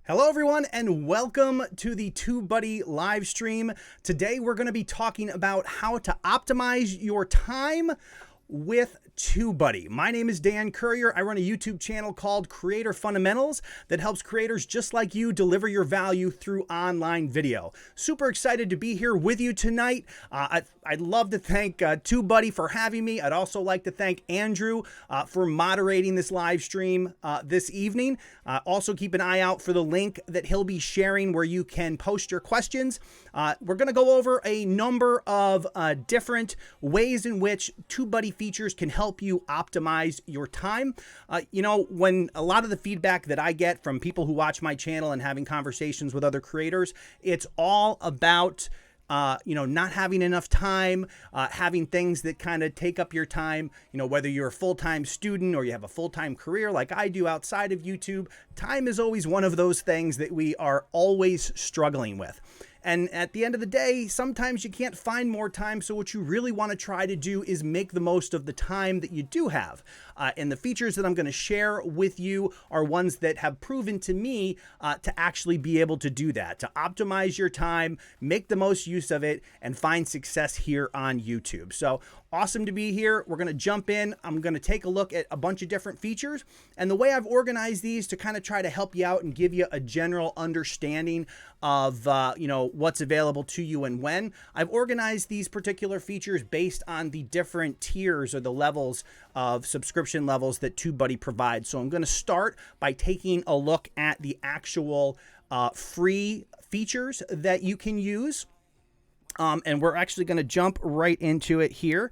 Hello everyone and welcome to the TubeBuddy live stream. Today we're going to be talking about how to optimize your time with TubeBuddy. My name is Dan Currier. I run a YouTube channel called Creator Fundamentals that helps creators just like you deliver your value through online video. Super excited to be here with you tonight. I'd love to thank TubeBuddy for having me. I'd also like to thank Andrew for moderating this live stream this evening. Also keep an eye out for the link that he'll be sharing where you can post your questions. We're going to go over a number of different ways in which TubeBuddy features can help you optimize your time. When a lot of the feedback that I get from people who watch my channel and having conversations with other creators, it's all about not having enough time, having things that kind of take up your time, whether you're a full-time student or you have a full-time career like I do outside of YouTube. Time is always one of those things that we are always struggling with. And at the end of the day, sometimes you can't find more time. So what you really want to try to do is make the most of the time that you do have. And the features that I'm going to share with you are ones that have proven to me to actually be able to do that, to optimize your time, make the most use of it, and find success here on YouTube. So awesome to be here. We're going to jump in. I'm going to take a look at a bunch of different features. And the way I've organized these to kind of try to help you out and give you a general understanding of, what's available to you and when. I've organized these particular features based on the different tiers or the levels of subscription levels that TubeBuddy provides. So I'm going to start by taking a look at the actual free features that you can use. And we're actually going to jump right into it here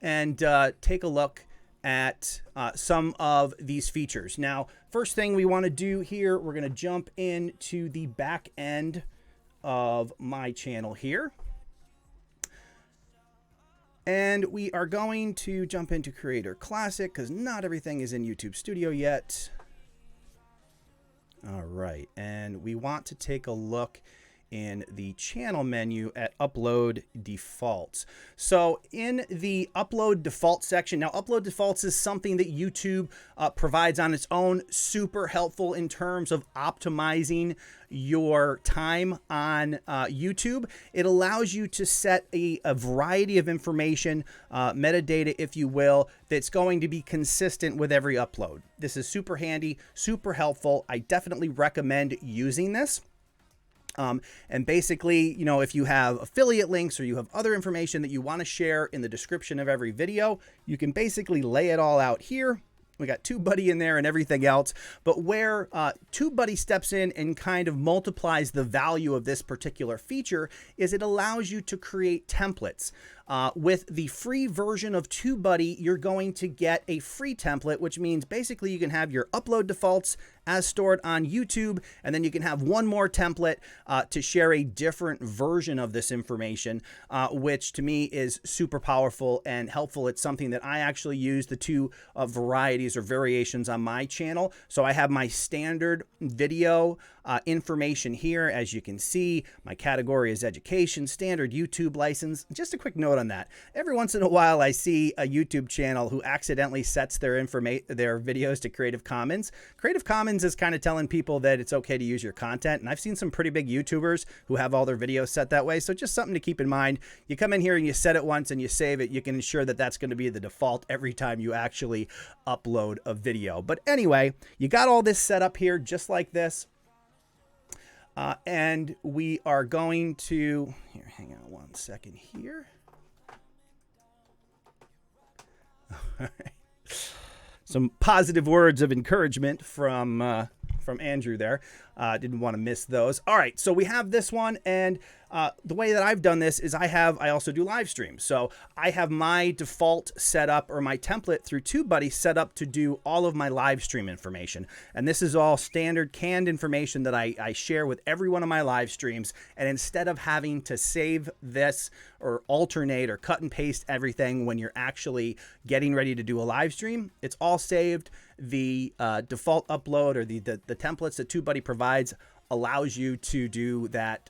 and take a look at some of these features. Now, first thing we want to do here, we're going to jump into the back end of my channel here. And we are going to jump into Creator Classic because not everything is in YouTube Studio yet. All right, and we want to take a look in the channel menu at upload defaults. So in the upload default section, now upload defaults is something that YouTube provides on its own, super helpful in terms of optimizing your time on YouTube. It allows you to set a variety of information, metadata, if you will, that's going to be consistent with every upload. This is super handy, super helpful. I definitely recommend using this. And basically, if you have affiliate links or you have other information that you want to share in the description of every video, you can basically lay it all out here. We got TubeBuddy in there and everything else, but where TubeBuddy steps in and kind of multiplies the value of this particular feature is it allows you to create templates. With the free version of TubeBuddy, you're going to get a free template, which means basically you can have your upload defaults as stored on YouTube, and then you can have one more template to share a different version of this information, which to me is super powerful and helpful. It's something that I actually use the two varieties or variations on my channel. So I have my standard video information here. As you can see, my category is education, standard YouTube license. Just a quick note on that. Every once in a while, I see a YouTube channel who accidentally sets their videos to Creative Commons. Creative Commons is kind of telling people that it's okay to use your content. And I've seen some pretty big YouTubers who have all their videos set that way. So just something to keep in mind. You come in here and you set it once and you save it. You can ensure that that's going to be the default every time you actually upload a video. But anyway, you got all this set up here just like this. And we are going to, here, hang on one second here. All right. Some positive words of encouragement from Andrew there. Didn't want to miss those. All right, so we have this one, and the way that I've done this is I also do live streams. So I have my default setup or my template through TubeBuddy set up to do all of my live stream information. And this is all standard canned information that I share with every one of my live streams. And instead of having to save this or alternate or cut and paste everything when you're actually getting ready to do a live stream, it's all saved. The default upload or the templates that TubeBuddy provides allows you to do that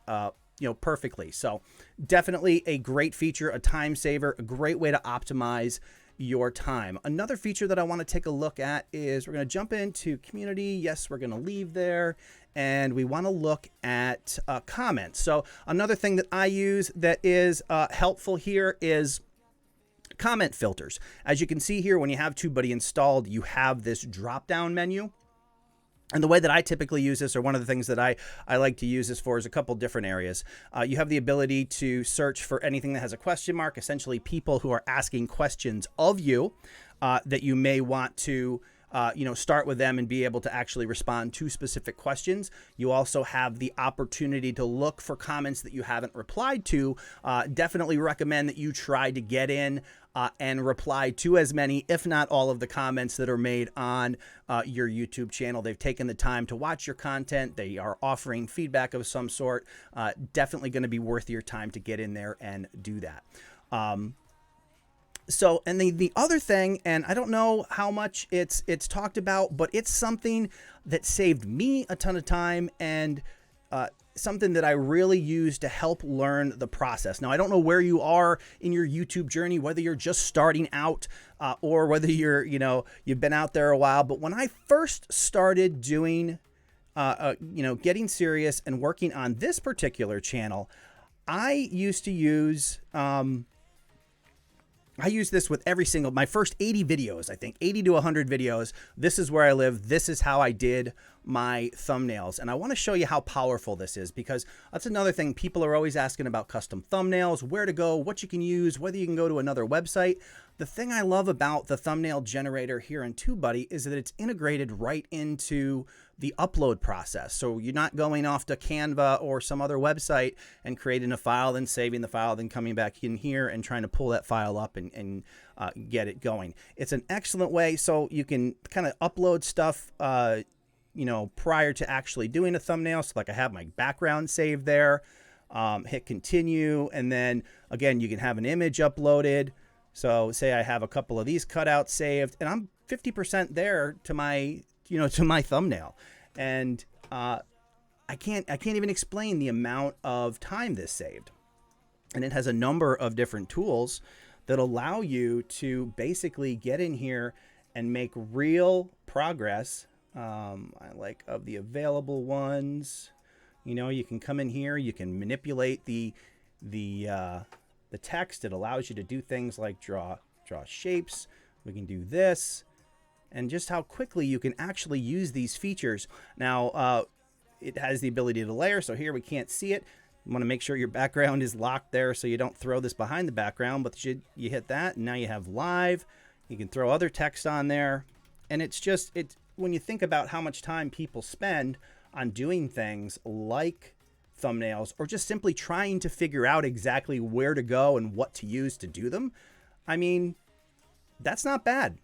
perfectly. So definitely a great feature, a time saver, a great way to optimize your time. Another feature that I want to take a look at is we're going to jump into community. Yes, we're going to leave there. And we want to look at comments. So another thing that I use that is helpful here is comment filters. As you can see here, when you have TubeBuddy installed, you have this drop-down menu. And the way that I typically use this, or one of the things that I like to use this for, is a couple different areas. You have the ability to search for anything that has a question mark, essentially people who are asking questions of you that you may want to start with them and be able to actually respond to specific questions. You also have the opportunity to look for comments that you haven't replied to. Definitely recommend that you try to get in and reply to as many, if not all, of the comments that are made on your YouTube channel. They've taken the time to watch your content. They are offering feedback of some sort. Definitely going to be worth your time to get in there and do that. So, and the other thing, and I don't know how much it's talked about, but it's something that saved me a ton of time, and something that I really use to help learn the process. Now, I don't know where you are in your YouTube journey, whether you're just starting out or whether you've been out there a while. But when I first started doing, getting serious and working on this particular channel, I used to use, I use this with my first 80 videos, I think 80 to 100 videos. This is where I live. This is how I did my thumbnails. And I want to show you how powerful this is, because that's another thing. People are always asking about custom thumbnails, where to go, what you can use, whether you can go to another website. The thing I love about the thumbnail generator here in TubeBuddy is that it's integrated right into the upload process. So you're not going off to Canva or some other website and creating a file, then saving the file, then coming back in here and trying to pull that file up and get it going. It's an excellent way. So you can kind of upload stuff, prior to actually doing a thumbnail. So like I have my background saved there, hit continue. And then again, you can have an image uploaded. So say I have a couple of these cutouts saved, and I'm 50% there to my, to my thumbnail. And I can't even explain the amount of time this saved. And it has a number of different tools that allow you to basically get in here and make real progress. I like of the available ones. You can come in here, you can manipulate the text. It allows you to do things like draw shapes. We can do this, and just how quickly you can actually use these features. Now, it has the ability to layer. So here we can't see it. You want to make sure your background is locked there so you don't throw this behind the background, but you hit that, and now you have live. You can throw other text on there, and it's when you think about how much time people spend on doing things like thumbnails, or just simply trying to figure out exactly where to go and what to use to do them, I mean, that's not bad.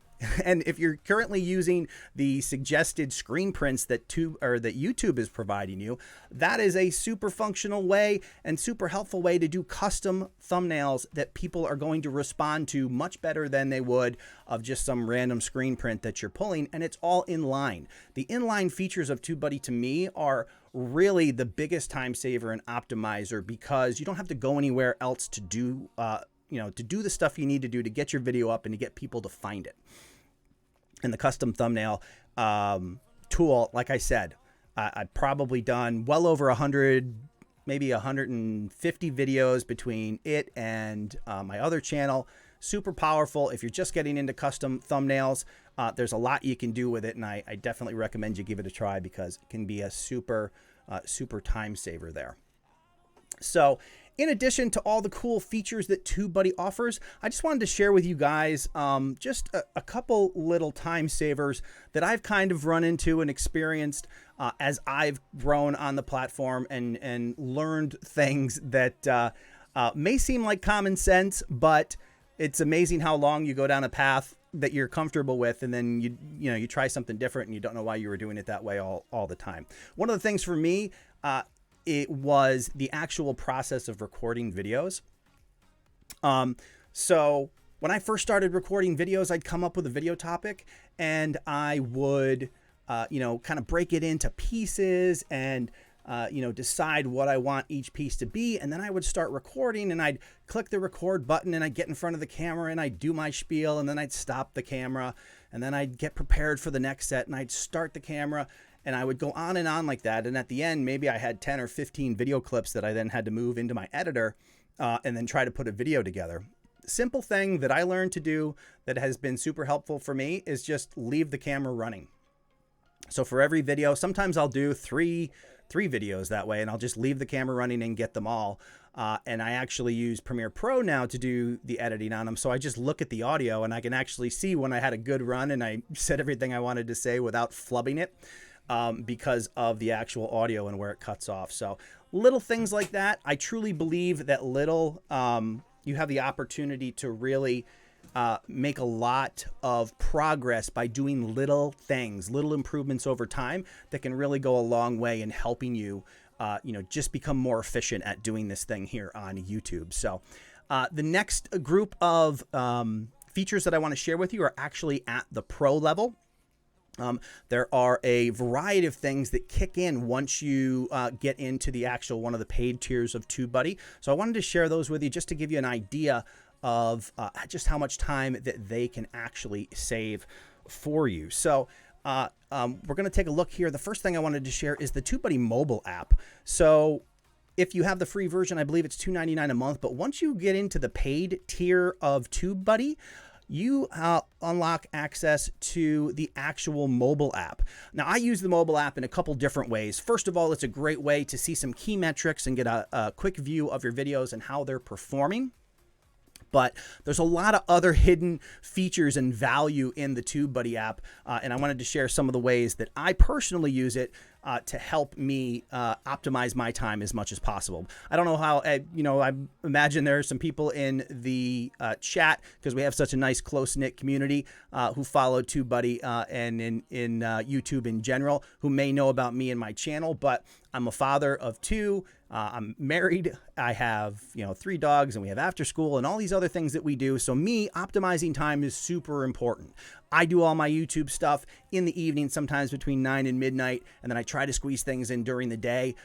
And if you're currently using the suggested screen prints that YouTube is providing you, that is a super functional way and super helpful way to do custom thumbnails that people are going to respond to much better than they would of just some random screen print that you're pulling. And it's all inline. The inline features of TubeBuddy to me are really the biggest time saver and optimizer, because you don't have to go anywhere else to do to do the stuff you need to do to get your video up and to get people to find it. And the custom thumbnail tool, like I said, I've probably done well over 100, maybe 150 videos between it and my other channel. Super powerful. If you're just getting into custom thumbnails, there's a lot you can do with it, and I definitely recommend you give it a try, because it can be a super time saver there. So in addition to all the cool features that TubeBuddy offers, I just wanted to share with you guys just a couple little time savers that I've kind of run into and experienced as I've grown on the platform and learned things that may seem like common sense, but it's amazing how long you go down a path that you're comfortable with, and then you try something different and you don't know why you were doing it that way all the time. One of the things for me, it was the actual process of recording videos. So when I first started recording videos, I'd come up with a video topic, and I would, kind of break it into pieces and decide what I want each piece to be. And then I would start recording, and I'd click the record button, and I'd get in front of the camera, and I'd do my spiel, and then I'd stop the camera, and then I'd get prepared for the next set, and I'd start the camera, and I would go on and on like that. And at the end, maybe I had 10 or 15 video clips that I then had to move into my editor and then try to put a video together. Simple thing that I learned to do that has been super helpful for me is just leave the camera running. So for every video, sometimes I'll do three videos that way, and I'll just leave the camera running and get them all. And I actually use Premiere Pro now to do the editing on them. So I just look at the audio, and I can actually see when I had a good run and I said everything I wanted to say without flubbing it, because of the actual audio and where it cuts off. So little things like that. I truly believe that you have the opportunity to really make a lot of progress by doing little things, little improvements over time that can really go a long way in helping you, just become more efficient at doing this thing here on YouTube. So the next group of features that I want to share with you are actually at the pro level. There are a variety of things that kick in once you get into the actual one of the paid tiers of TubeBuddy. So I wanted to share those with you just to give you an idea of just how much time that they can actually save for you. So we're going to take a look here. The first thing I wanted to share is the TubeBuddy mobile app. So if you have the free version, I believe it's $2.99 a month. But once you get into the paid tier of TubeBuddy, you unlock access to the actual mobile app. Now, I use the mobile app in a couple different ways. First of all, it's a great way to see some key metrics and get a quick view of your videos and how they're performing. But there's a lot of other hidden features and value in the TubeBuddy app, and I wanted to share some of the ways that I personally use it to help me optimize my time as much as possible. I don't know how, I imagine there are some people in the chat, because we have such a nice close-knit community who follow TubeBuddy and in YouTube in general, who may know about me and my channel, but I'm a father of two. I'm married. I have, 3 dogs, and we have after school and all these other things that we do. So me, optimizing time is super important. I do all my YouTube stuff in the evening, sometimes between 9 and midnight, and then I try to squeeze things in during the day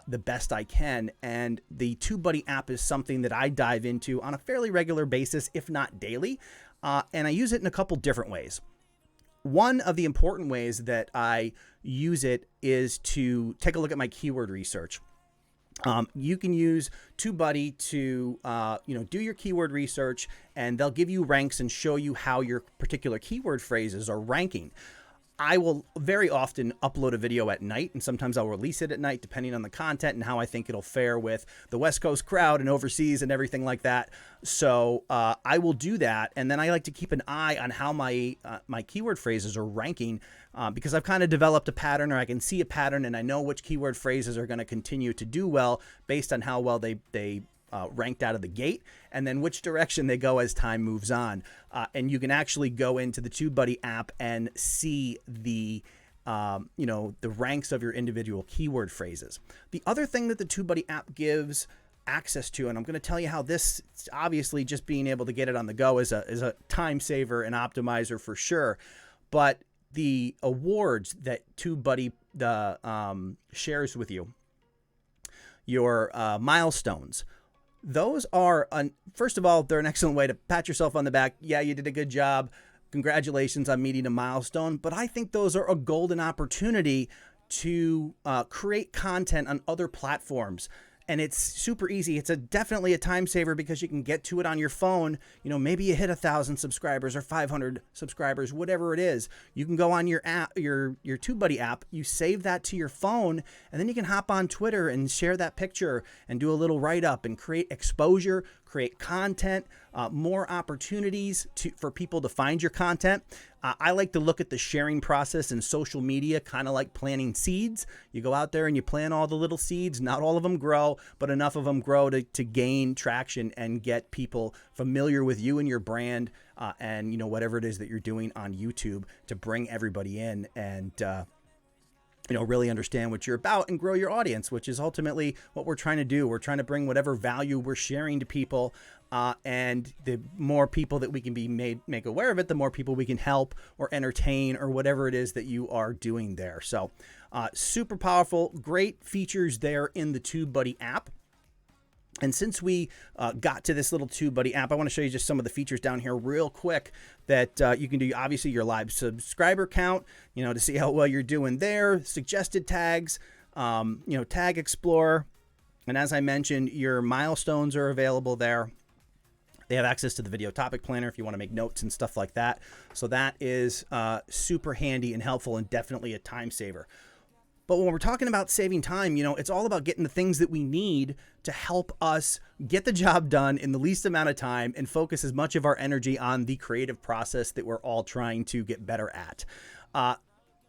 the best I can. And the TubeBuddy app is something that I dive into on a fairly regular basis, if not daily. And I use it in a couple different ways. One of the important ways that I use it is to take a look at my keyword research. You can use TubeBuddy to, do your keyword research, and they'll give you ranks and show you how your particular keyword phrases are ranking. I will very often upload a video at night, and sometimes I'll release it at night depending on the content and how I think it'll fare with the West Coast crowd and overseas and everything like that. So I will do that, and then I like to keep an eye on how my keyword phrases are ranking, because I've kind of developed a pattern, or I can see a pattern, and I know which keyword phrases are going to continue to do well based on how well they ranked out of the gate, and then which direction they go as time moves on. And you can actually go into the TubeBuddy app and see the ranks of your individual keyword phrases. The other thing that the TubeBuddy app gives access to, and I'm going to tell you how this, obviously just being able to get it on the go is a time saver and optimizer for sure, but the awards that TubeBuddy shares with you, your milestones, those are, first of all, they're an excellent way to pat yourself on the back. Yeah, you did a good job. Congratulations on meeting a milestone. But I think those are a golden opportunity to create content on other platforms. And it's super easy. It's definitely a time saver because you can get to it on your phone. Maybe you hit 1,000 subscribers or 500 subscribers, whatever it is. You can go on your app, your TubeBuddy app, you save that to your phone, and then you can hop on Twitter and share that picture and do a little write-up and create exposure, create content, more opportunities for people to find your content. I like to look at the sharing process in social media, kind of like planting seeds. You go out there and you plant all the little seeds. Not all of them grow, but enough of them grow to gain traction and get people familiar with you and your brand, and whatever it is that you're doing on YouTube to bring everybody in and really understand what you're about and grow your audience, which is ultimately what we're trying to do. We're trying to bring whatever value we're sharing to people, and the more people that we can be make aware of it, the more people we can help or entertain or whatever it is that you are doing there. So Super powerful, great features there in the TubeBuddy app. And since we got to this little TubeBuddy app, I want to show you just some of the features down here real quick that you can do. Obviously, your live subscriber count, to see how well you're doing there, suggested tags, Tag Explorer. And as I mentioned, your milestones are available there. They have access to the video topic planner if you want to make notes and stuff like that. So that is super handy and helpful and definitely a time saver. But when we're talking about saving time, it's all about getting the things that we need to help us get the job done in the least amount of time and focus as much of our energy on the creative process that we're all trying to get better at.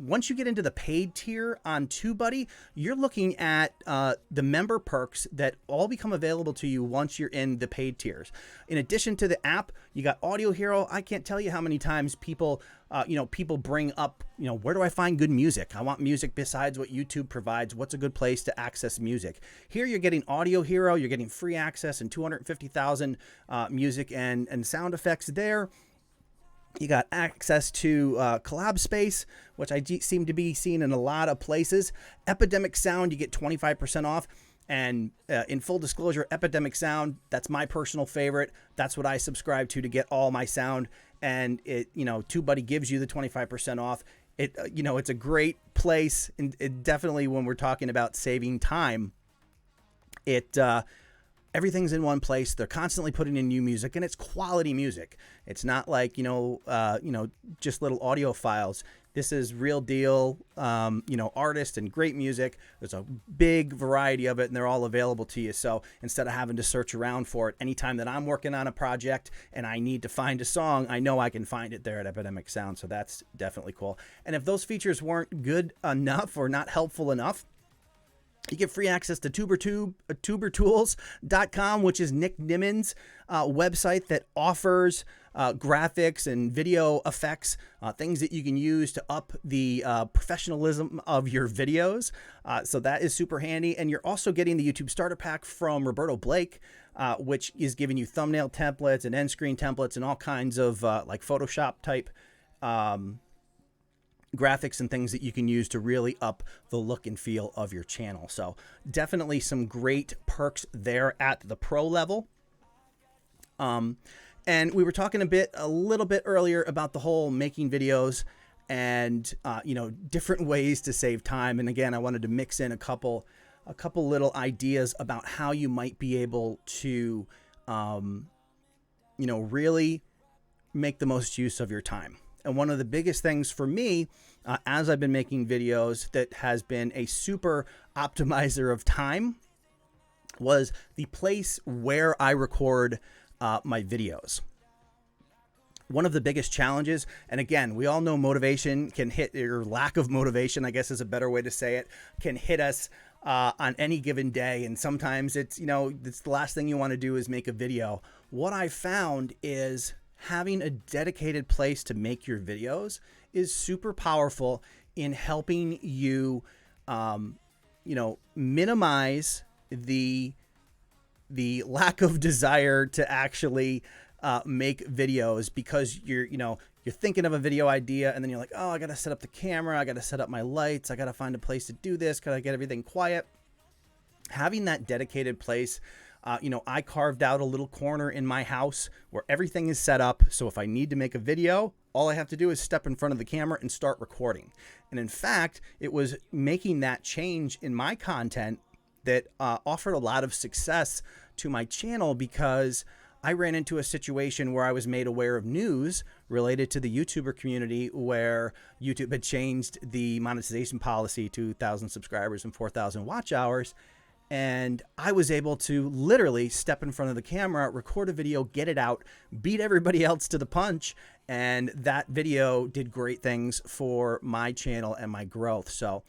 Once you get into the paid tier on TubeBuddy, you're looking at the member perks that all become available to you once you're in the paid tiers. In addition to the app, you got Audio Hero. I can't tell you how many times people bring up, where do I find good music? I want music besides what YouTube provides. What's a good place to access music? Here you're getting Audio Hero. You're getting free access and 250,000 music and sound effects there. You got access to Collab Space, which I seem to be seeing in a lot of places. Epidemic Sound, you get 25% off. And in full disclosure, Epidemic Sound, that's my personal favorite. That's what I subscribe to get all my sound. And it, TubeBuddy gives you the 25% off. It's a great place. And it definitely, when we're talking about saving time, everything's in one place. They're constantly putting in new music, and it's quality music. It's not like, just little audio files. This is real deal, artists and great music. There's a big variety of it, and they're all available to you. So instead of having to search around for it, anytime that I'm working on a project and I need to find a song, I know I can find it there at Epidemic Sound. So that's definitely cool. And if those features weren't good enough or not helpful enough, you get free access to tubertools.com, which is Nick Nimen's website that offers graphics and video effects, things that you can use to up the professionalism of your videos. So that is super handy. And you're also getting the YouTube Starter Pack from Roberto Blake, which is giving you thumbnail templates and end screen templates and all kinds of like Photoshop type graphics and things that you can use to really up the look and feel of your channel. So definitely some great perks there at the pro level. And we were talking a little bit earlier about the whole making videos and, different ways to save time. And again, I wanted to mix in a couple little ideas about how you might be able to, really make the most use of your time. And one of the biggest things for me, as I've been making videos that has been a super optimizer of time, was the place where I record my videos. One of the biggest challenges, and again, we all know motivation can hit, or lack of motivation, I guess is a better way to say it, can hit us on any given day. And sometimes it's the last thing you want to do is make a video. What I found is having a dedicated place to make your videos is super powerful in helping you, minimize the lack of desire to actually make videos, because you're thinking of a video idea and then you're like, oh, I got to set up the camera. I got to set up my lights. I got to find a place to do this. Got to get everything quiet. Having that dedicated place. I carved out a little corner in my house where everything is set up. So if I need to make a video, all I have to do is step in front of the camera and start recording. And in fact, it was making that change in my content that offered a lot of success to my channel, because I ran into a situation where I was made aware of news related to the YouTuber community where YouTube had changed the monetization policy to 1,000 subscribers and 4,000 watch hours. And I was able to literally step in front of the camera, record a video, get it out, beat everybody else to the punch. And that video did great things for my channel and my growth. So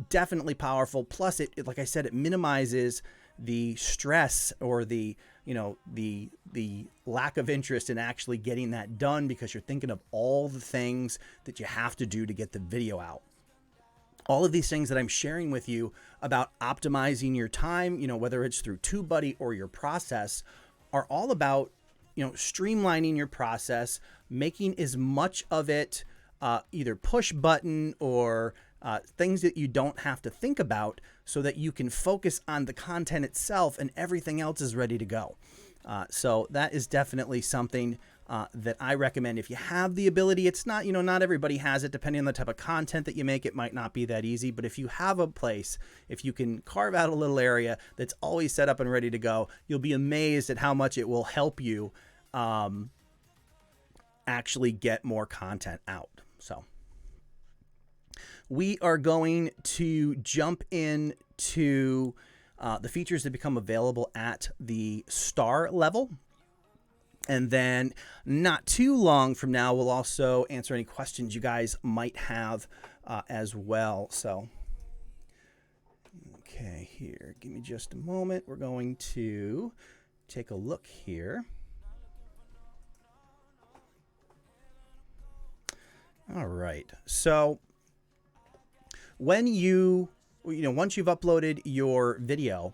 definitely powerful. Plus, it like I said, it minimizes the stress or the lack of interest in actually getting that done, because you're thinking of all the things that you have to do to get the video out. All of these things that I'm sharing with you about optimizing your time, whether it's through TubeBuddy or your process, are all about, streamlining your process, making as much of it either push button or things that you don't have to think about so that you can focus on the content itself and everything else is ready to go. So that is definitely something that I recommend. If you have the ability, it's not, not everybody has it. Depending on the type of content that you make, it might not be that easy. But if you have a place, if you can carve out a little area that's always set up and ready to go, you'll be amazed at how much it will help you actually get more content out. So we are going to jump into the features that become available at the star level. And then not too long from now, we'll also answer any questions you guys might have as well. So, okay, here, give me just a moment. We're going to take a look here. All right. So when once you've uploaded your video,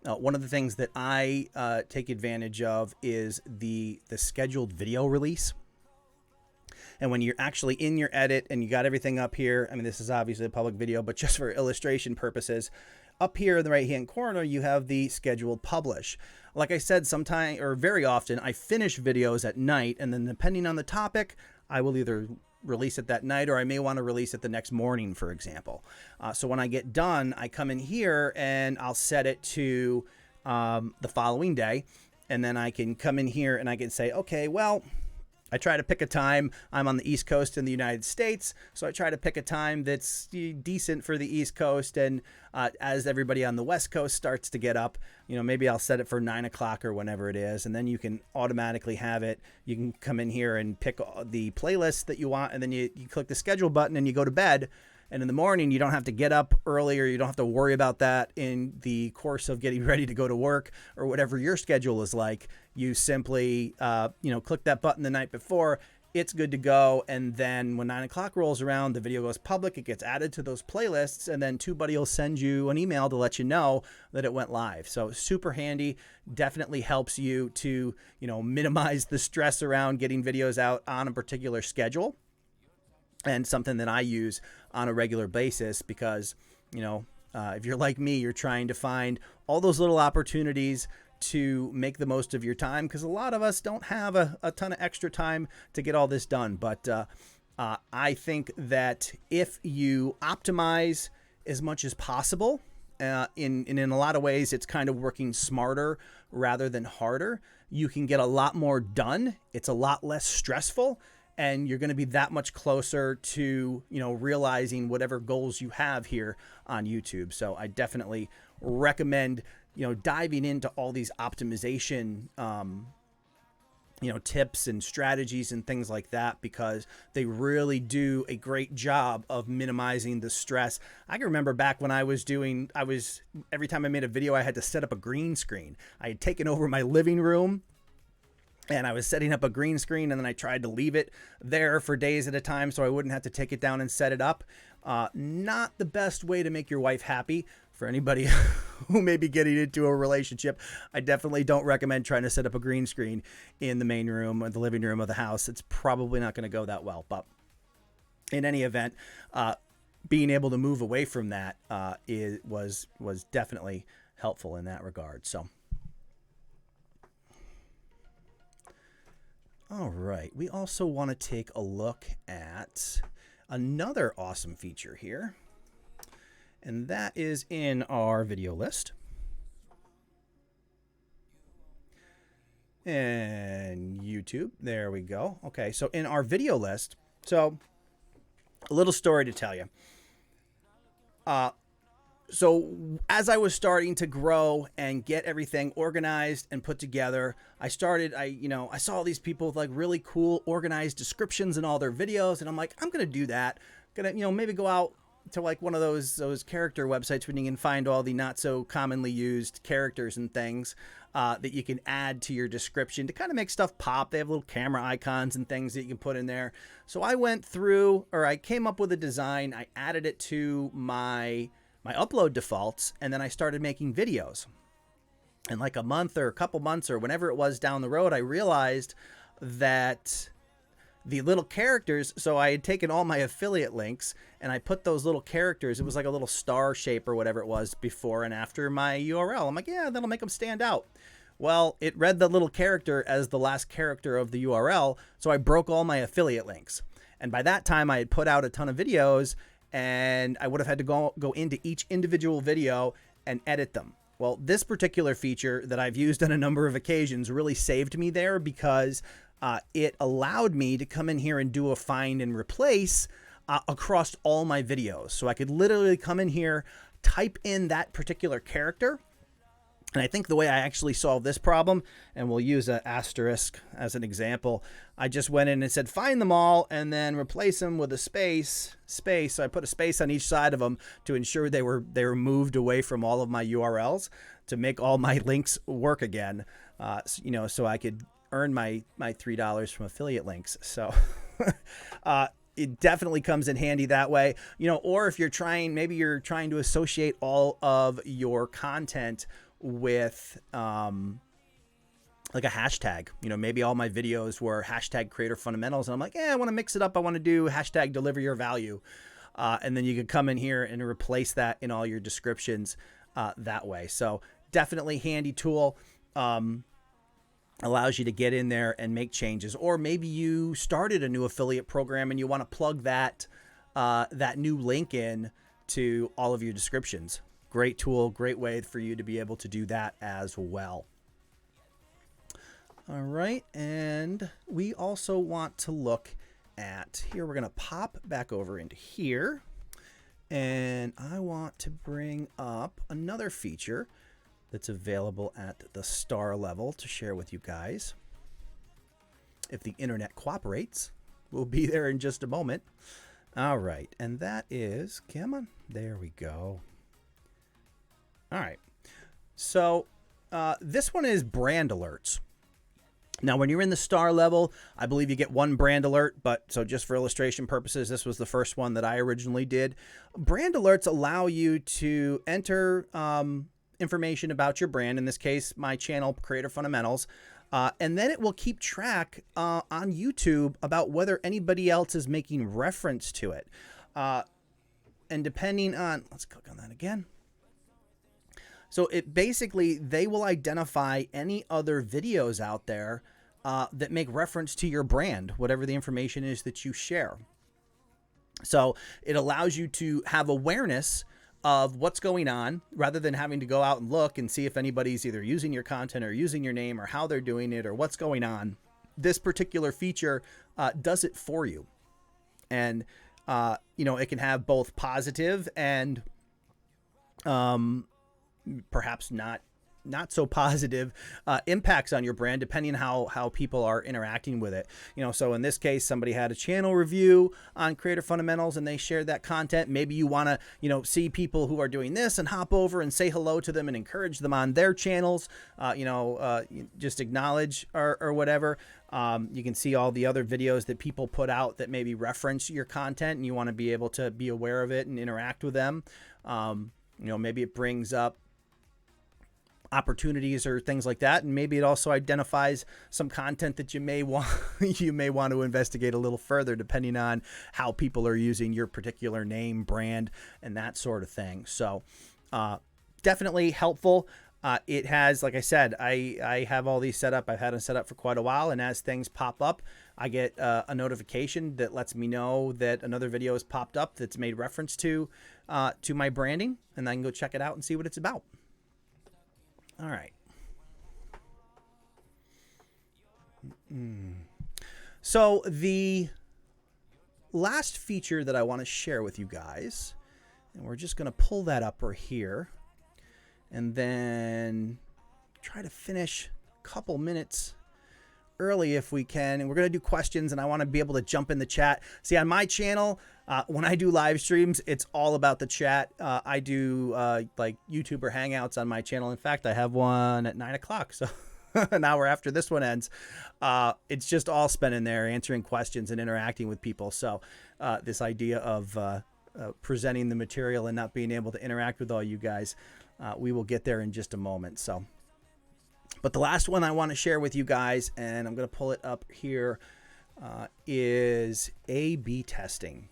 one of the things that I take advantage of is the scheduled video release. And when you're actually in your edit and you got everything up here, I mean, this is obviously a public video, but just for illustration purposes, up here in the right-hand corner, you have the scheduled publish. Like I said, sometimes or very often, I finish videos at night, and then depending on the topic, I will either release it that night or I may want to release it the next morning, for example. So when I get done, I come in here and I'll set it to the following day, and then I can come in here and I can say, okay, well, I try to pick a time. I'm on the East Coast in the United States, so I try to pick a time that's decent for the East Coast. And as everybody on the West Coast starts to get up, maybe I'll set it for 9 o'clock or whenever it is, and then you can automatically have it. You can come in here and pick the playlist that you want, and then you click the schedule button and you go to bed. And in the morning, you don't have to get up early, or you don't have to worry about that in the course of getting ready to go to work or whatever your schedule is like. You simply, click that button the night before. It's good to go. And then when 9 o'clock rolls around, the video goes public. It gets added to those playlists, and then TubeBuddy will send you an email to let you know that it went live. So super handy. Definitely helps you to, minimize the stress around getting videos out on a particular schedule. And something that I use on a regular basis because, if you're like me, you're trying to find all those little opportunities to make the most of your time, because a lot of us don't have a ton of extra time to get all this done. But I think that if you optimize as much as possible, in a lot of ways, it's kind of working smarter rather than harder. You can get a lot more done. It's a lot less stressful. And you're going to be that much closer to, realizing whatever goals you have here on YouTube. So I definitely recommend, diving into all these optimization, tips and strategies and things like that, because they really do a great job of minimizing the stress. I can remember back when every time I made a video, I had to set up a green screen. I had taken over my living room, and I was setting up a green screen, and then I tried to leave it there for days at a time so I wouldn't have to take it down and set it up. Not the best way to make your wife happy. For anybody who may be getting into a relationship, I definitely don't recommend trying to set up a green screen in the main room or the living room of the house. It's probably not going to go that well. But in any event, being able to move away from that was definitely helpful in that regard. So. All right, we also want to take a look at another awesome feature here, and that is in our video list. And YouTube, there we go. Okay, so in our video list, so a little story to tell you. So as I was starting to grow and get everything organized and put together, I saw all these people with like really cool organized descriptions in all their videos. And I'm like, I'm going to do that. Maybe go out to like one of those character websites where you can find all the not so commonly used characters and things that you can add to your description to kind of make stuff pop. They have little camera icons and things that you can put in there. So I came up with a design. I added it to my upload defaults, and then I started making videos. And like a month or a couple months or whenever it was down the road, I realized that the little characters. So I had taken all my affiliate links and I put those little characters. It was like a little star shape or whatever it was before and after my URL. I'm like, yeah, that'll make them stand out. Well, it read the little character as the last character of the URL. So I broke all my affiliate links. And by that time I had put out a ton of videos and I would have had to go into each individual video and edit them. Well, this particular feature that I've used on a number of occasions really saved me there because it allowed me to come in here and do a find and replace across all my videos. So I could literally come in here, type in that particular character. And I think the way I actually solved this problem, and we'll use an asterisk as an example, I just went in and said, find them all and then replace them with a space. So I put a space on each side of them to ensure they were moved away from all of my URLs to make all my links work again, so I could earn my $3 from affiliate links. So it definitely comes in handy that way, or if maybe you're trying to associate all of your content with like a hashtag. Maybe all my videos were hashtag creator fundamentals and I'm like, I want to mix it up. I want to do hashtag deliver your value. And then you could come in here and replace that in all your descriptions that way. So definitely handy tool. Allows you to get in there and make changes. Or maybe you started a new affiliate program and you want to plug that new link in to all of your descriptions. Great tool, great way for you to be able to do that as well. All right, and we also want to look at here. We're going to pop back over into here, and I want to bring up another feature that's available at the star level to share with you guys. If the internet cooperates, we'll be there in just a moment. All right, and that is, come on, there we go. All right, so this one is brand alerts. Now, when you're in the star level, I believe you get one brand alert, but so just for illustration purposes, this was the first one that I originally did. Brand alerts allow you to enter information about your brand, in this case, my channel, Creator Fundamentals, and then it will keep track on YouTube about whether anybody else is making reference to it. And depending on, let's click on that again. So it basically, they will identify any other videos out there that make reference to your brand, whatever the information is that you share. So it allows you to have awareness of what's going on rather than having to go out and look and see if anybody's either using your content or using your name or how they're doing it or what's going on. This particular feature does it for you. And, it can have both positive and perhaps not so positive impacts on your brand, depending on how people are interacting with it. So in this case, somebody had a channel review on Creator Fundamentals and they shared that content. Maybe you want to, see people who are doing this and hop over and say hello to them and encourage them on their channels, just acknowledge or whatever. You can see all the other videos that people put out that maybe reference your content and you want to be able to be aware of it and interact with them. Maybe it brings up opportunities or things like that, and maybe it also identifies some content that you may want to investigate a little further, depending on how people are using your particular name, brand, and that sort of thing. So definitely helpful. It has, like I said, I have all these set up. I've had them set up for quite a while, and as things pop up, I get a notification that lets me know that another video has popped up that's made reference to my branding, and I can go check it out and see what it's about. All right. So the last feature that I want to share with you guys, and we're just going to pull that up right here and then try to finish a couple minutes early if we can. And we're going to do questions, and I want to be able to jump in the chat. See, on my channel, when I do live streams, it's all about the chat. I do like YouTuber Hangouts on my channel. In fact, I have one at 9 o'clock. So an hour after this one ends, it's just all spent in there answering questions and interacting with people. So this idea of presenting the material and not being able to interact with all you guys, we will get there in just a moment. But the last one I want to share with you guys, and I'm going to pull it up here is A/B testing.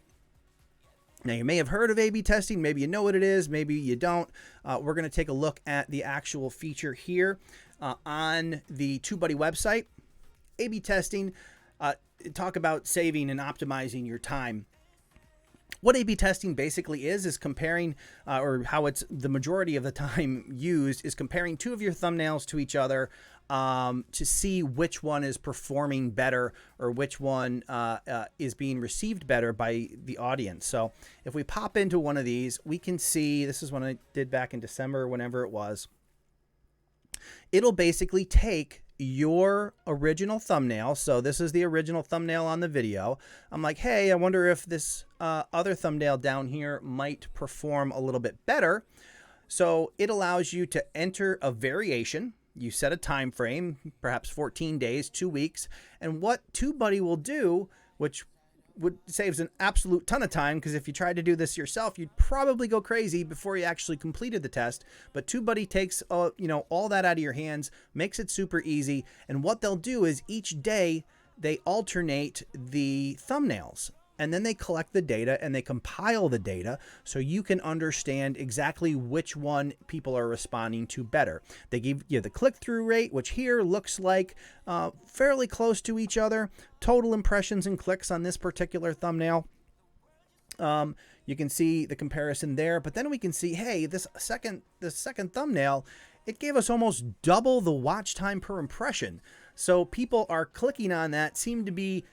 Now, you may have heard of A/B testing. Maybe you know what it is. Maybe you don't. We're going to take a look at the actual feature here on the TubeBuddy website. A/B testing, talk about saving and optimizing your time. What A/B testing basically is comparing, or how it's the majority of the time used, is comparing two of your thumbnails to each other to see which one is performing better or which one is being received better by the audience. So if we pop into one of these, we can see, this is one I did back in December, whenever it was. It'll basically take your original thumbnail. So this is the original thumbnail on the video. I'm like, hey, I wonder if this other thumbnail down here might perform a little bit better. So it allows you to enter a variation. You set a time frame, perhaps 14 days, 2 weeks. And what TubeBuddy will do, which saves an absolute ton of time, because if you tried to do this yourself, you'd probably go crazy before you actually completed the test. But TubeBuddy takes all that out of your hands, makes it super easy. And what they'll do is each day they alternate the thumbnails, and then they collect the data and they compile the data so you can understand exactly which one people are responding to better. They give you the click-through rate, which here looks like fairly close to each other. Total impressions and clicks on this particular thumbnail. You can see the comparison there, but then we can see, hey, the second thumbnail, it gave us almost double the watch time per impression. So people are clicking on that, seem to be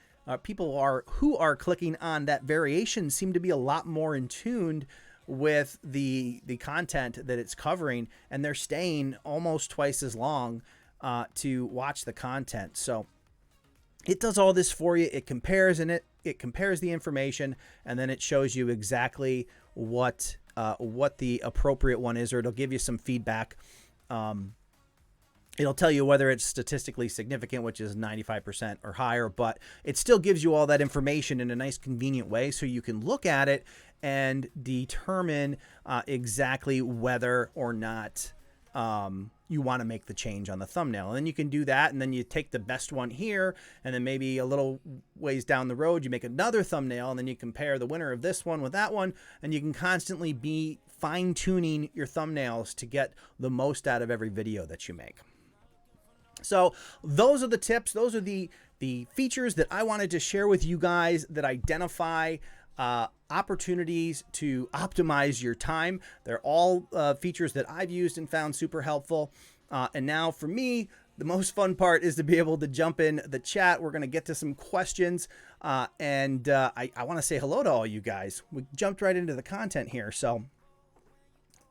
who are clicking on that variation seem to be a lot more in tune with the content that it's covering, and they're staying almost twice as long to watch the content. So it does all this for you. It compares, and it compares the information, and then it shows you exactly what the appropriate one is, or it'll give you some feedback. It'll tell you whether it's statistically significant, which is 95% or higher, but it still gives you all that information in a nice, convenient way so you can look at it and determine exactly whether or not you want to make the change on the thumbnail. And then you can do that, and then you take the best one here, and then maybe a little ways down the road, you make another thumbnail, and then you compare the winner of this one with that one, and you can constantly be fine-tuning your thumbnails to get the most out of every video that you make. So those are the tips. Those are the features that I wanted to share with you guys that identify opportunities to optimize your time. They're all features that I've used and found super helpful. And now for me, the most fun part is to be able to jump in the chat. We're going to get to some questions. And I want to say hello to all you guys. We jumped right into the content here. So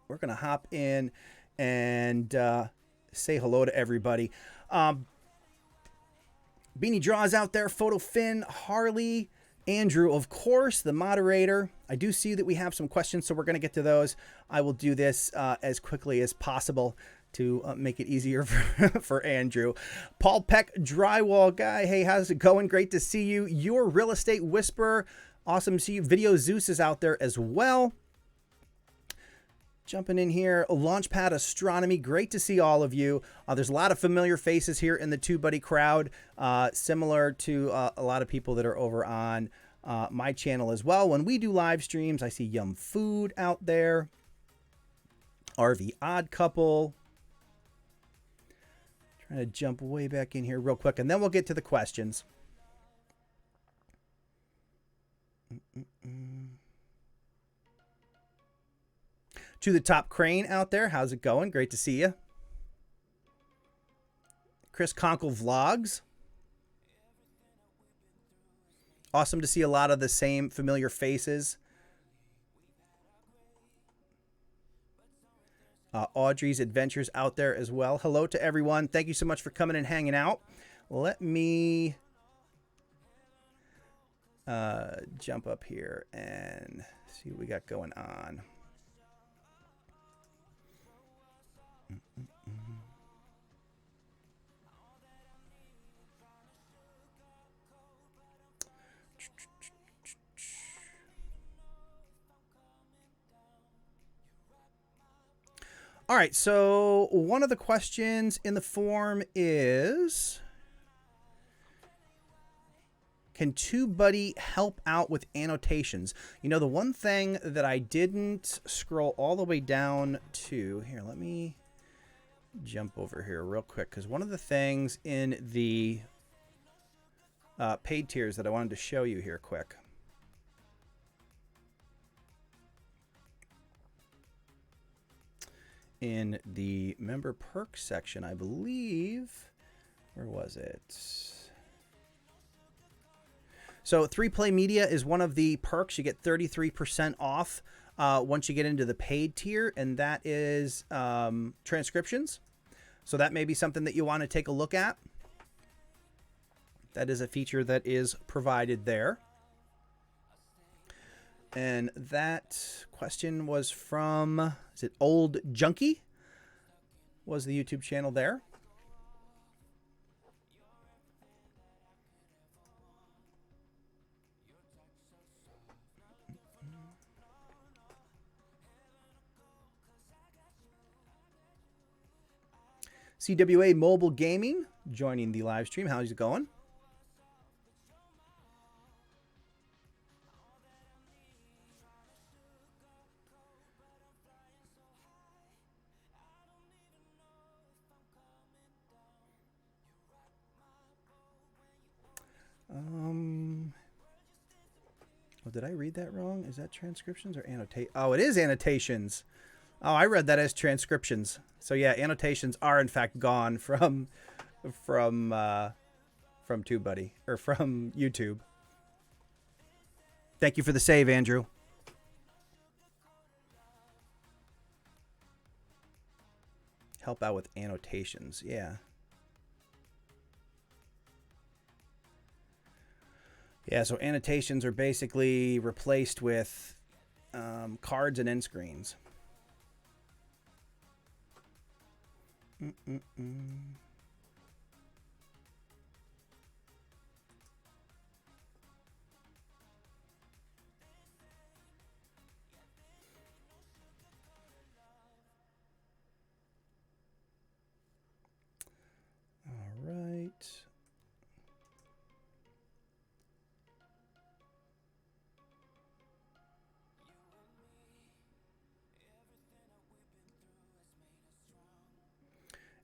we're going to hop in and say hello to everybody. Beanie Draws out there, Photo Finn, Harley, Andrew, of course, the moderator. I do see that we have some questions, so we're going to get to those. I will do this as quickly as possible to make it easier for Andrew. Paul Peck, drywall guy. Hey, how's it going? Great to see you. Your Real Estate Whisperer. Awesome to see you. Video Zeus is out there as well. Jumping in here, Launchpad Astronomy, great to see all of you. There's a lot of familiar faces here in the TubeBuddy crowd, similar to a lot of people that are over on my channel as well. When we do live streams, I see Yum Food out there, RV Odd Couple. Trying to jump way back in here real quick, and then we'll get to the questions. To the Top Crane out there, how's it going? Great to see you. Chris Conkle Vlogs. Awesome to see a lot of the same familiar faces. Audrey's Adventures out there as well. Hello to everyone. Thank you so much for coming and hanging out. Let me jump up here and see what we got going on. All right, so one of the questions in the form is, Can TubeBuddy help out with annotations? You know, the one thing that I didn't scroll all the way down to, here, let me jump over here real quick, because one of the things in the paid tiers that I wanted to show you here quick. In the member perks section, I believe, where was it? So 3Play Media is one of the perks. You get 33% off once you get into the paid tier, and that is transcriptions. So that may be something that you want to take a look at. That is a feature that is provided there. And that question was from, is it Old Junkie? Was the YouTube channel there? CWA Mobile Gaming joining the live stream. How's it going? Oh, did I read that wrong? Is that transcriptions or annotate? Oh, it is annotations. Oh, I read that as transcriptions. So yeah, annotations are in fact gone from TubeBuddy or from YouTube. Thank you for the save, Andrew. Help out with annotations. Yeah. Yeah, so annotations are basically replaced with cards and end screens. All right.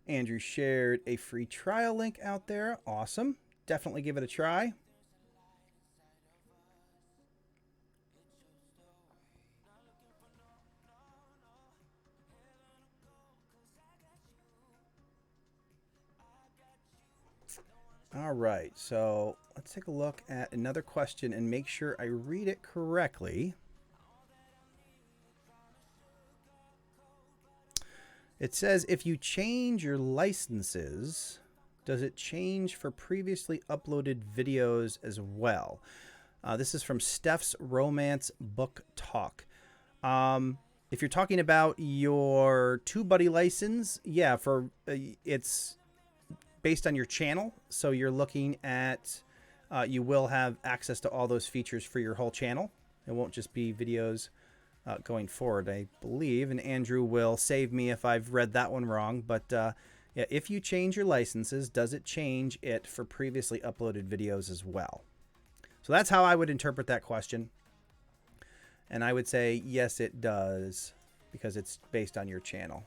Andrew shared a free trial link out there. Awesome. Definitely give it a try. All right, so let's take a look at another question and make sure I read it correctly. It says, if you change your licenses, does it change for previously uploaded videos as well? This is from Steph's Romance Book Talk. If you're talking about your TubeBuddy license, yeah, for it's based on your channel. So you're looking at, you will have access to all those features for your whole channel. It won't just be videos going forward, I believe. And Andrew will save me if I've read that one wrong. But yeah, if you change your licenses, does it change it for previously uploaded videos as well? So that's how I would interpret that question. And I would say, yes, it does, because it's based on your channel.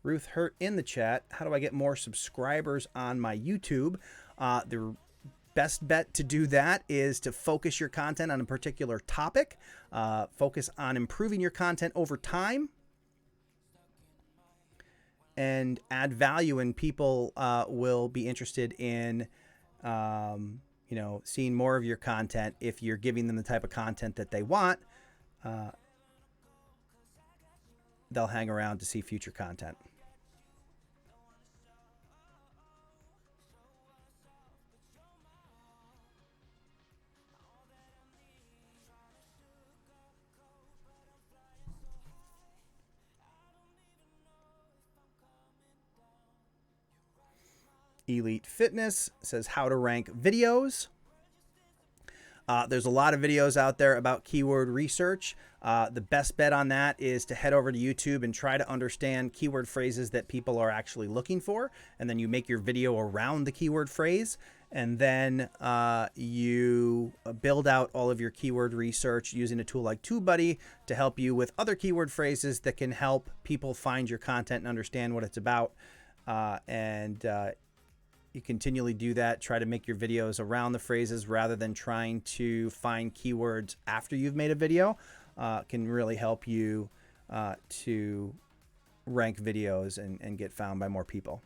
Ruth Hurt in the chat, how do I get more subscribers on my YouTube? The best bet to do that is to focus your content on a particular topic. Focus on improving your content over time. And add value, and people will be interested in, you know, seeing more of your content. If you're giving them the type of content that they want, they'll hang around to see future content. Elite Fitness says how to rank videos. There's a lot of videos out there about keyword research. The best bet on that is to head over to YouTube and try to understand keyword phrases that people are actually looking for. And then you make your video around the keyword phrase. And then you build out all of your keyword research using a tool like TubeBuddy to help you with other keyword phrases that can help people find your content and understand what it's about. You continually do that. Try to make your videos around the phrases rather than trying to find keywords after you've made a video. Can really help you to rank videos and get found by more people.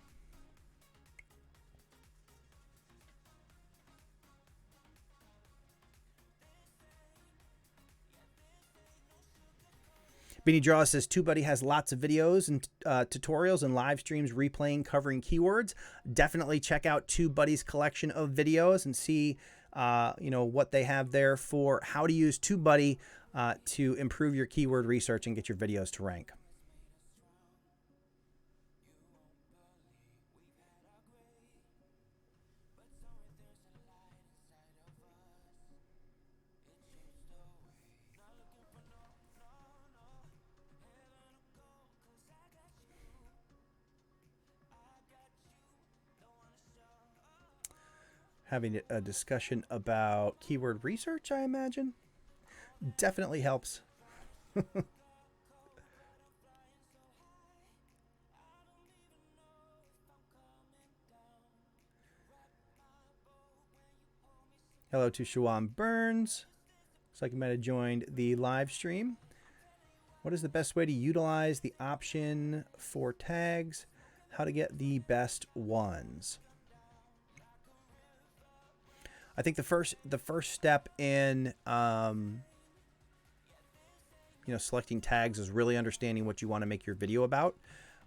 Beanie Draw says TubeBuddy has lots of videos and tutorials and live streams replaying covering keywords. Definitely check out TubeBuddy's collection of videos and see what they have there for how to use TubeBuddy to improve your keyword research and get your videos to rank. Having a discussion about keyword research, I imagine, definitely helps. Hello to Shawam Burns. Looks like you might have joined the live stream. What is the best way to utilize the option for tags? How to get the best ones? I think the first step in selecting tags is really understanding what you want to make your video about,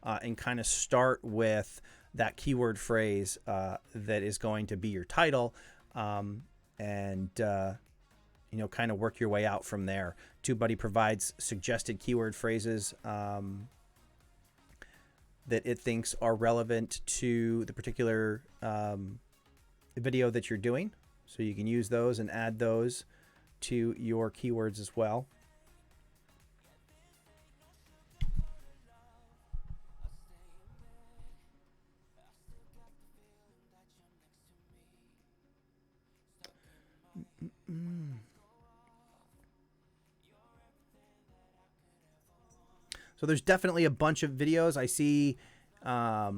and kind of start with that keyword phrase that is going to be your title, and kind of work your way out from there. TubeBuddy provides suggested keyword phrases that it thinks are relevant to the particular video that you're doing. So you can use those and add those to your keywords as well. So there's definitely a bunch of videos. I see a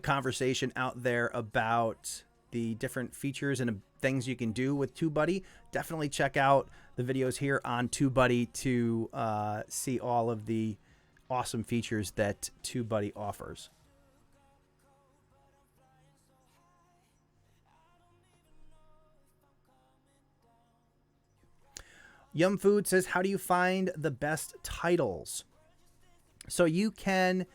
conversation out there about the different features and things you can do with TubeBuddy. Definitely check out the videos here on TubeBuddy to see all of the awesome features that TubeBuddy offers. Yum Food says, how do you find the best titles? So you can,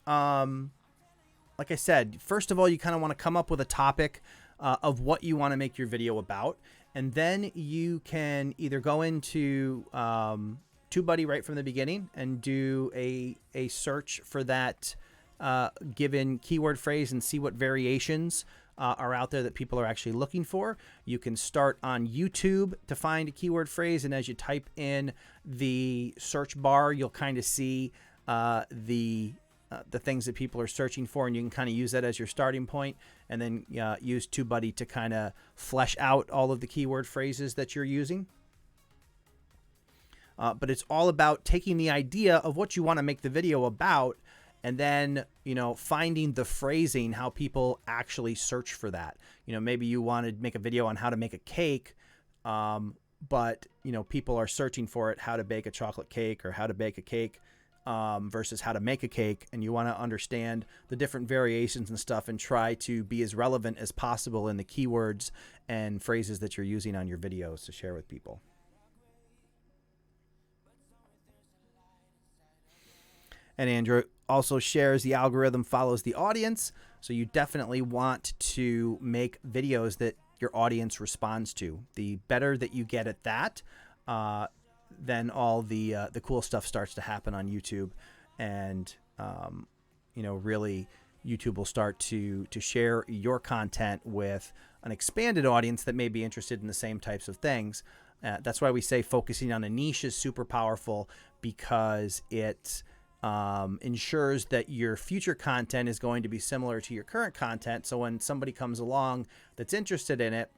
like I said, first of all, you kind of want to come up with a topic of what you want to make your video about. And then you can either go into TubeBuddy right from the beginning and do a search for that given keyword phrase and see what variations are out there that people are actually looking for. You can start on YouTube to find a keyword phrase, and as you type in the search bar, you'll kind of see the things that people are searching for, and you can kind of use that as your starting point, and then use TubeBuddy to kind of flesh out all of the keyword phrases that you're using. But it's all about taking the idea of what you want to make the video about, and then, finding the phrasing, how people actually search for that. Maybe you want to make a video on how to make a cake, but, people are searching for it, how to bake a chocolate cake or how to bake a cake versus how to make a cake. And you want to understand the different variations and stuff and try to be as relevant as possible in the keywords and phrases that you're using on your videos to share with people. And Andrew also shares the algorithm follows the audience. So you definitely want to make videos that your audience responds to. The better that you get at that, then all the cool stuff starts to happen on YouTube, and really YouTube will start to share your content with an expanded audience that may be interested in the same types of things. That's why we say focusing on a niche is super powerful, because it ensures that your future content is going to be similar to your current content. So when somebody comes along that's interested in it,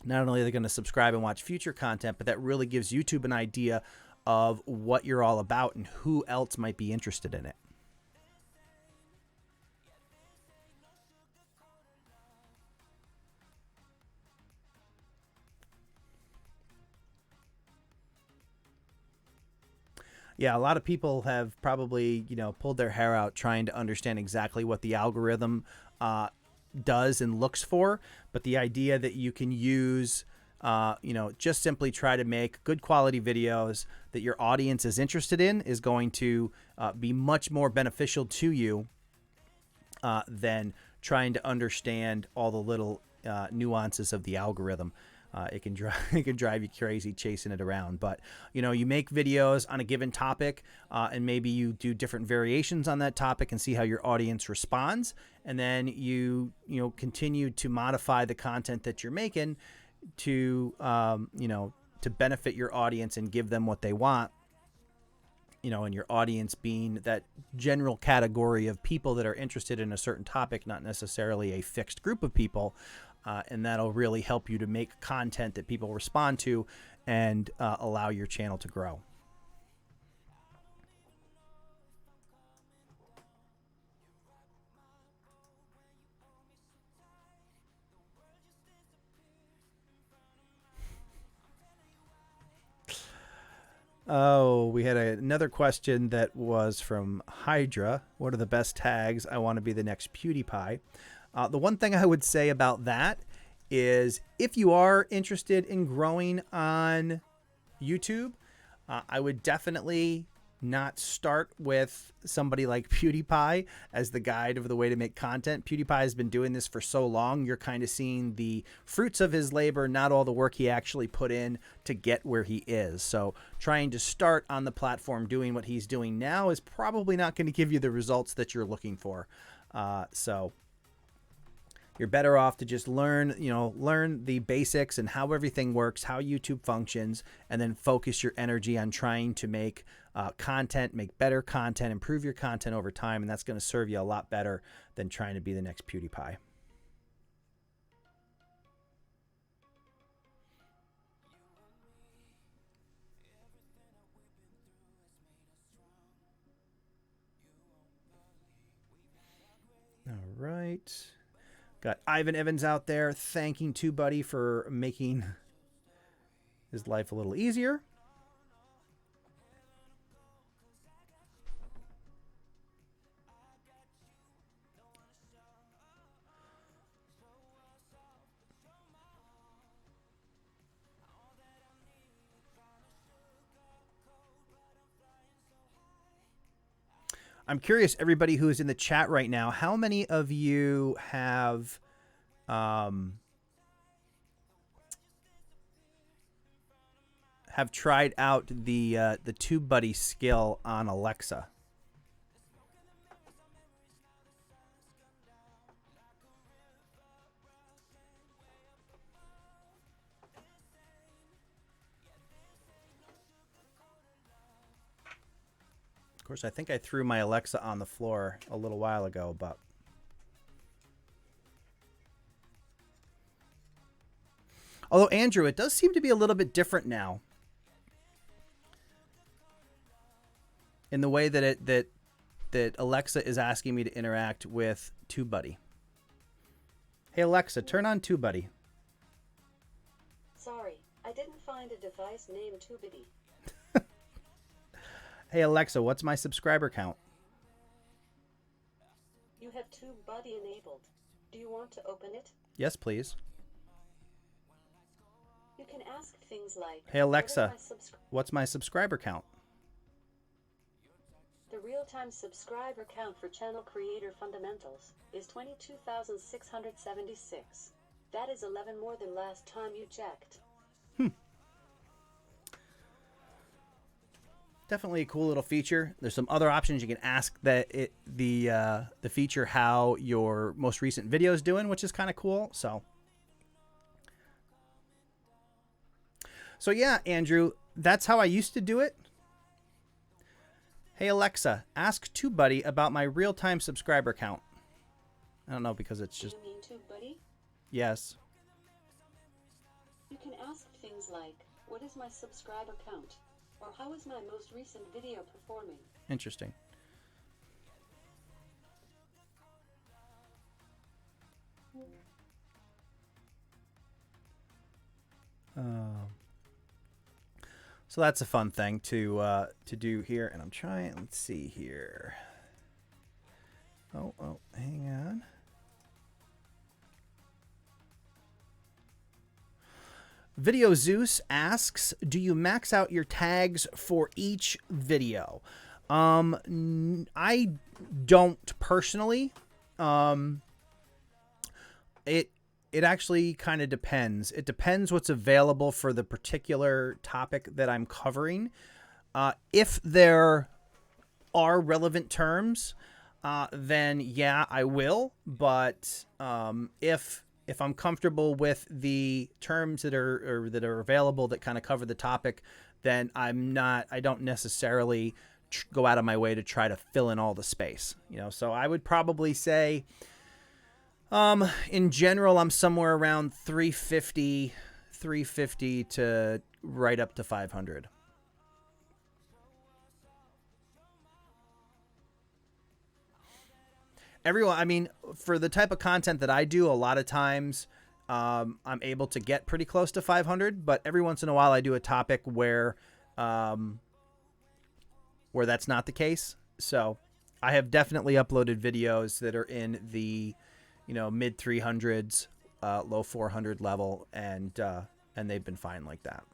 not only are they going to subscribe and watch future content, but that really gives YouTube an idea of what you're all about and who else might be interested in it. Yeah, a lot of people have probably, pulled their hair out trying to understand exactly what the algorithm does and looks for. But the idea that you can use, just simply try to make good quality videos that your audience is interested in is going to be much more beneficial to you than trying to understand all the little nuances of the algorithm. It can drive you crazy chasing it around. But you make videos on a given topic, and maybe you do different variations on that topic and see how your audience responds, and then you continue to modify the content that you're making to to benefit your audience and give them what they want. And your audience being that general category of people that are interested in a certain topic, not necessarily a fixed group of people. And that'll really help you to make content that people respond to and allow your channel to grow. Oh, we had another question that was from Hydra. What are the best tags? I want to be the next PewDiePie. The one thing I would say about that is if you are interested in growing on YouTube, I would definitely not start with somebody like PewDiePie as the guide of the way to make content. PewDiePie has been doing this for so long. You're kind of seeing the fruits of his labor, not all the work he actually put in to get where he is. So trying to start on the platform doing what he's doing now is probably not going to give you the results that you're looking for. So you're better off to just learn the basics and how everything works, how YouTube functions, and then focus your energy on trying to make content, make better content, improve your content over time, and that's going to serve you a lot better than trying to be the next PewDiePie. All right. Got Ivan Evans out there thanking TubeBuddy for making his life a little easier. I'm curious, everybody who is in the chat right now, how many of you have tried out the TubeBuddy skill on Alexa? Of course, I think I threw my Alexa on the floor a little while ago, but although, Andrew, it does seem to be a little bit different now in the way that that Alexa is asking me to interact with TubeBuddy. Hey, Alexa, turn on TubeBuddy. Sorry, I didn't find a device named TubeBuddy. Hey, Alexa, what's my subscriber count? You have TubeBuddy enabled. Do you want to open it? Yes, please. You can ask things like, hey, Alexa, what's my subscriber count? The real-time subscriber count for Channel Creator Fundamentals is 22,676. That is 11 more than last time you checked. definitely a cool little feature. There's some other options. You can ask the feature how your most recent video is doing, which is kind of cool. So yeah, Andrew, that's how I used to do it. Hey Alexa, ask TubeBuddy about my real-time subscriber count. I don't know, because it's just... You mean TubeBuddy? Yes. You can ask things like, what is my subscriber count? Or how is my most recent video performing? Interesting. So that's a fun thing to do here, and I'm trying. Let's see here. Oh, hang on. Video Zeus asks, do you max out your tags for each video? I don't personally. It actually kind of depends. It depends what's available for the particular topic that I'm covering. If there are relevant terms, then yeah, I will. But if I'm comfortable with the terms that are available that kind of cover the topic, then I don't necessarily go out of my way to try to fill in all the space. So I would probably say, in general, I'm somewhere around 350 to right up to 500. I mean, for the type of content that I do, a lot of times I'm able to get pretty close to 500, but every once in a while I do a topic where that's not the case. So I have definitely uploaded videos that are in the mid 300s, low 400 level, and they've been fine like that.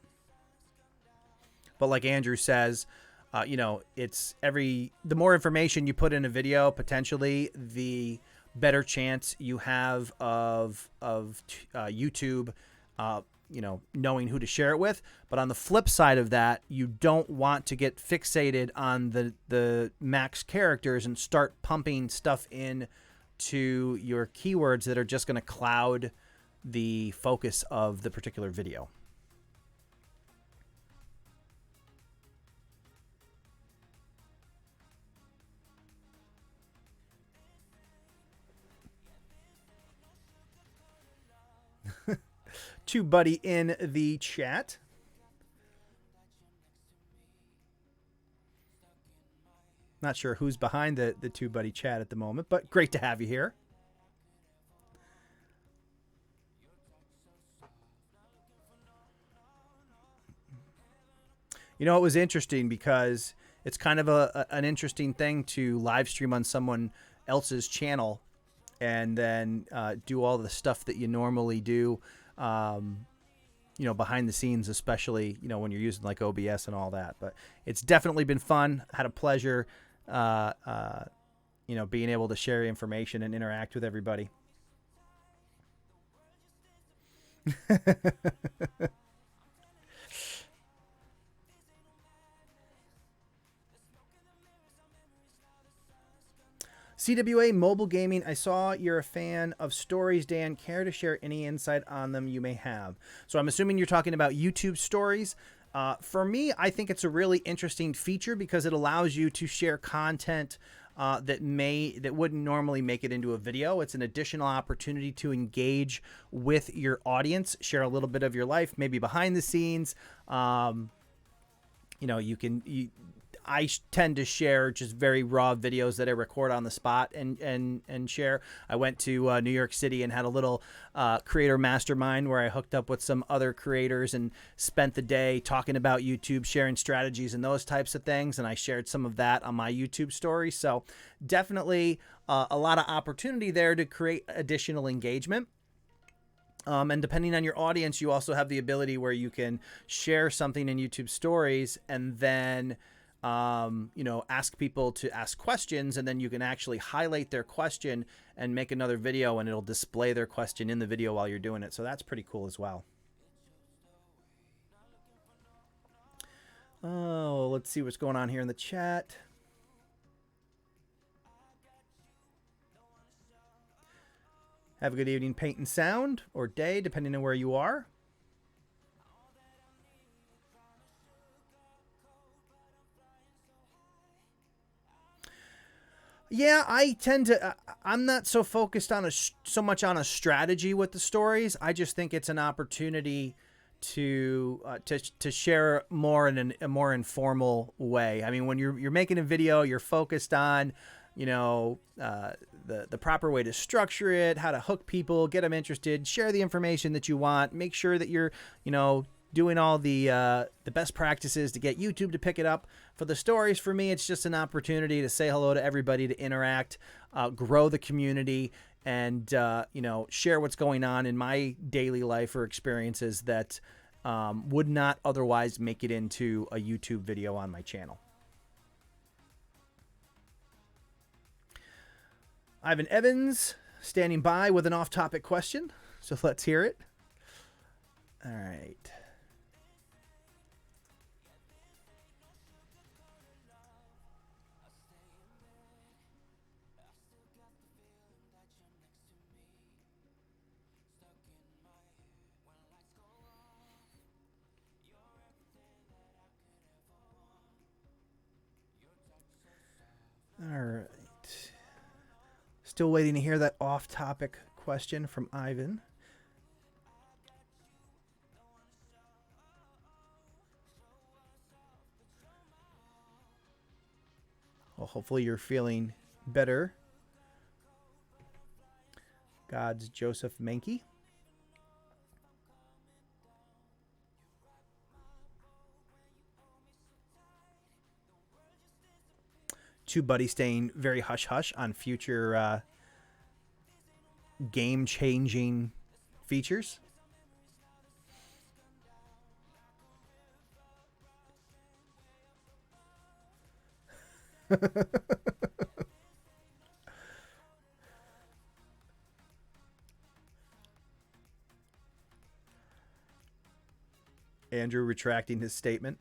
But like Andrew says, it's the more information you put in a video, potentially the better chance you have of YouTube, knowing who to share it with. But on the flip side of that, you don't want to get fixated on the max characters and start pumping stuff in to your keywords that are just going to cloud the focus of the particular video. TubeBuddy in the chat. Not sure who's behind the TubeBuddy chat at the moment, but great to have you here. It was interesting because it's kind of an interesting thing to live stream on someone else's channel and then do all the stuff that you normally do, behind the scenes, especially, when you're using like OBS and all that. But it's definitely been fun. Had a pleasure, being able to share information and interact with everybody. CWA Mobile Gaming, I saw you're a fan of stories, Dan. Care to share any insight on them you may have? So I'm assuming you're talking about YouTube stories. For me, I think it's a really interesting feature because it allows you to share content that wouldn't normally make it into a video. It's an additional opportunity to engage with your audience, share a little bit of your life, maybe behind the scenes. I tend to share just very raw videos that I record on the spot and share. I went to New York City and had a little creator mastermind where I hooked up with some other creators and spent the day talking about YouTube, sharing strategies and those types of things. And I shared some of that on my YouTube story. So definitely a lot of opportunity there to create additional engagement. And depending on your audience, you also have the ability where you can share something in YouTube stories and then ask people to ask questions, and then you can actually highlight their question and make another video and it'll display their question in the video while you're doing it. So that's pretty cool as well. Oh, let's see what's going on here in the chat. Have a good evening, paint and sound, or day, depending on where you are. Yeah, I tend to. I'm not so focused on so much on a strategy with the stories. I just think it's an opportunity to share more in a more informal way. I mean, when you're making a video, you're focused on, you know, the proper way to structure it, how to hook people, get them interested, share the information that you want, make sure that you're, you know, doing all the best practices to get YouTube to pick it up. For the stories, for me, it's just an opportunity to say hello to everybody, to interact, grow the community, and you know, share what's going on in my daily life or experiences that would not otherwise make it into a YouTube video on my channel. Ivan Evans standing by with an off-topic question, so let's hear it. All right. All right. Still waiting to hear that off-topic question from Ivan. Well, hopefully you're feeling better. God's Joseph Mankey. TubeBuddy staying very hush-hush on future game-changing features. Andrew retracting his statement.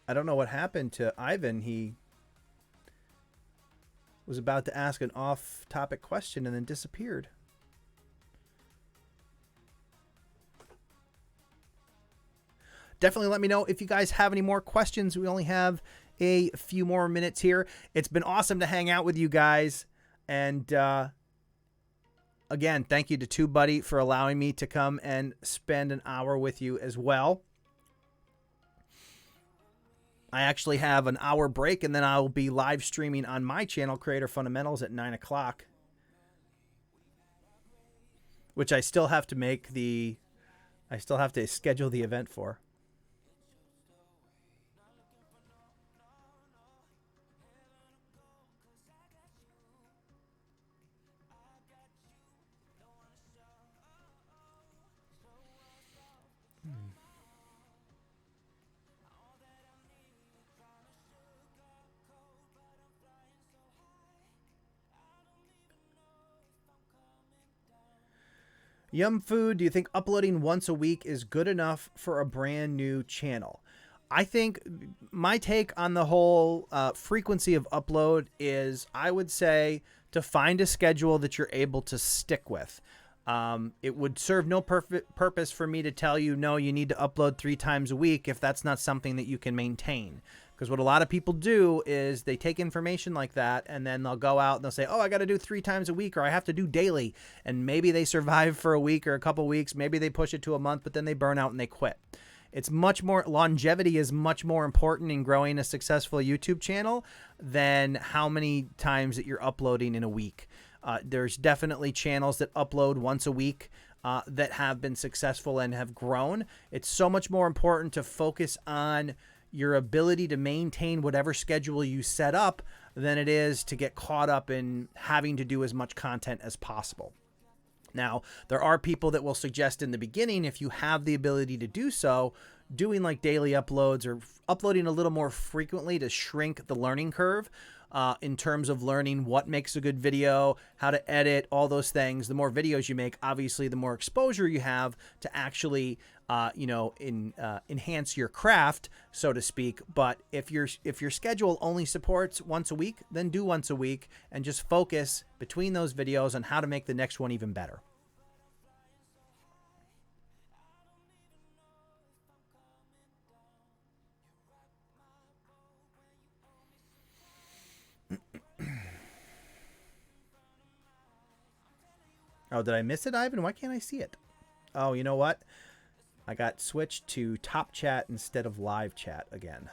I don't know what happened to Ivan. He was about to ask an off-topic question and then disappeared. Definitely let me know if you guys have any more questions. We only have a few more minutes here. It's been awesome to hang out with you guys. And again, thank you to TubeBuddy for allowing me to come and spend an hour with you as well. I actually have an hour break, and then I'll be live streaming on my channel, Creator Fundamentals, at 9 o'clock. Which I still have to schedule the event for. Yum Food, do you think uploading once a week is good enough for a brand new channel? I think my take on the whole frequency of upload is, I would say, to find a schedule that you're able to stick with. It would serve no purpose for me to tell you, no, you need to upload 3 times a week if that's not something that you can maintain. Because what a lot of people do is they take information like that and then they'll go out and they'll say, oh, I got to do 3 times a week, or I have to do daily. And maybe they survive for a week or a couple weeks. Maybe they push it to a month, but then they burn out and they quit. It's much more, longevity is much more important in growing a successful YouTube channel than how many times that you're uploading in a week. There's definitely channels that upload once a week that have been successful and have grown. It's so much more important to focus on your ability to maintain whatever schedule you set up than it is to get caught up in having to do as much content as possible. Now, there are people that will suggest in the beginning, if you have the ability to do so, doing like daily uploads or uploading a little more frequently to shrink the learning curve. in terms of learning what makes a good video, how to edit, all those things. The more videos you make, obviously, the more exposure you have to actually, enhance your craft, so to speak. But if your schedule only supports once a week, then do once a week and just focus between those videos on how to make the next one even better. Oh, did I miss it, Ivan? Why can't I see it? Oh, you know what? I got switched to top chat instead of live chat again.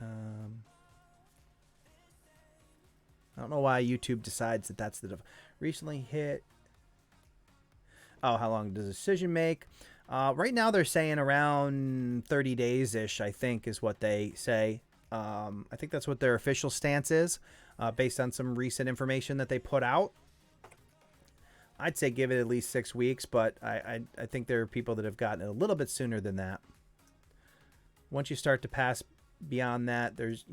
I don't know why YouTube decides that that's the recently hit. Oh, how long does a decision make? Right now they're saying around 30 days-ish, I think, is what they say. I think that's what their official stance is, based on some recent information that they put out. I'd say give it at least 6 weeks, but I think there are people that have gotten it a little bit sooner than that. Once you start to pass beyond that, there's,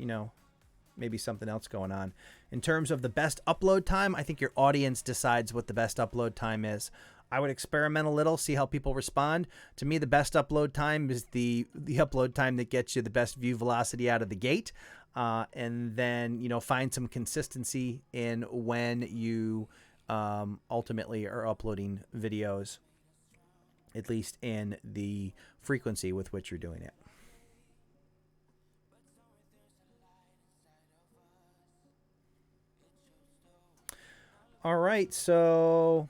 maybe something else going on. In terms of the best upload time, I think your audience decides what the best upload time is. I would experiment a little, see how people respond. To me, the best upload time is the upload time that gets you the best view velocity out of the gate. And then, find some consistency in when you ultimately are uploading videos, at least in the frequency with which you're doing it. All right, so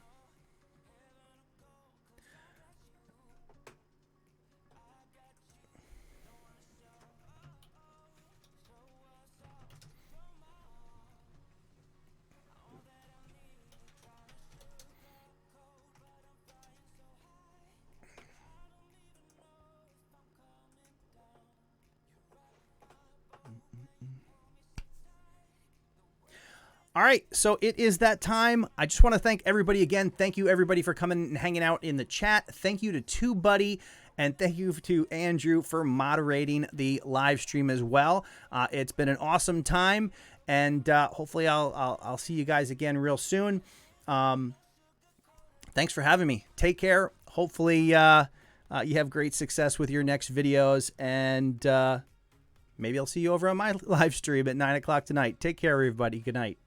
all right, so it is that time. I just want to thank everybody again. Thank you, everybody, for coming and hanging out in the chat. Thank you to TubeBuddy, and thank you to Andrew for moderating the live stream as well. It's been an awesome time, and hopefully I'll see you guys again real soon. Thanks for having me. Take care. Hopefully you have great success with your next videos, and maybe I'll see you over on my live stream at 9 o'clock tonight. Take care, everybody. Good night.